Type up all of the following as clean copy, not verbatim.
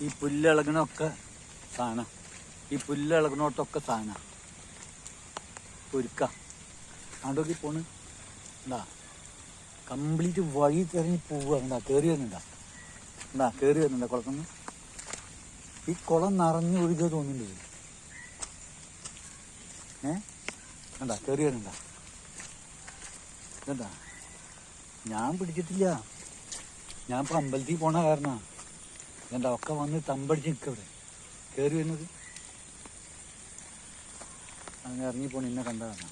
ഈ പുല്ലിളകണൊക്കെ സാധനം, ഈ പുല്ലിളകണോട്ടൊക്കെ സാധനം പൊരുക്ക അങ്ങോട്ടൊക്കെ പോണ്. എന്താ കംപ്ലീറ്റ് വഴി തിരഞ്ഞ് പോവുക. എന്താ കയറി വരുന്നുണ്ടാ, എന്താ കയറി വരുന്നുണ്ടാ കുളത്തുനിന്ന്. ഈ കുളം നിറഞ്ഞു ഒഴുകുക തോന്നുന്നുണ്ട്. എന്താ കയറി വരുന്നുണ്ടാ. എന്താ ഞാൻ പിടിച്ചിട്ടില്ല, ഞാൻ ഇപ്പം അമ്പലത്തിൽ പോണ കാരണമാണ്. എന്താ ഒക്കെ വന്ന് തമ്പടിച്ച് നിൽക്കവിടെ കയറി വരുന്നത്. അങ്ങനെ ഇറങ്ങിപ്പോണ എന്നെ കണ്ട കാരണം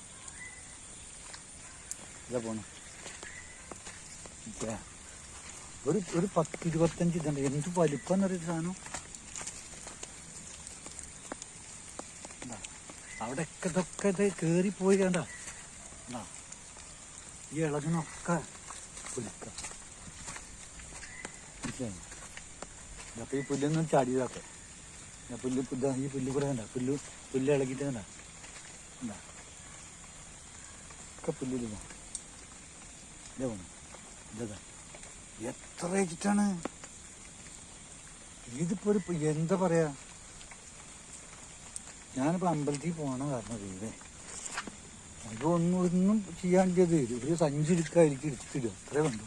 ഇതാ പോണ. ഒരു 10-25 ഇതുണ്ട്. എന്ത് വലിപ്പം എന്നൊരു സാധനം. അവിടെയൊക്കെ ഇതൊക്കെ ഇത് കയറിപ്പോയി കണ്ട. ഈ ഇളകിനൊക്കെ പുലിക്ക. അപ്പം ഈ പുല്ലൊന്നും ചാടിയതൊക്കെ പുല്ല് ഈ പുല്ല് കൂടെ കണ്ട, പുല്ല് ഇളകിയിട്ട് കണ്ട. എന്താ ഒക്കെ പുല്ലില്ല. ഇതേ പോണം. ഇതാ എത്ര വെച്ചിട്ടാണ് ഇതിപ്പോ ഒരു എന്താ പറയാ. ഞാനിപ്പോൾ അമ്പലത്തിൽ പോകണ കാരണം ഇതേ അതൊന്നും ചെയ്യാൻ ചെയ്ത് ഒരു സഞ്ചി എടുക്കുക, എനിക്ക് എടുത്തിടുക, അത്രേ വേണ്ടു.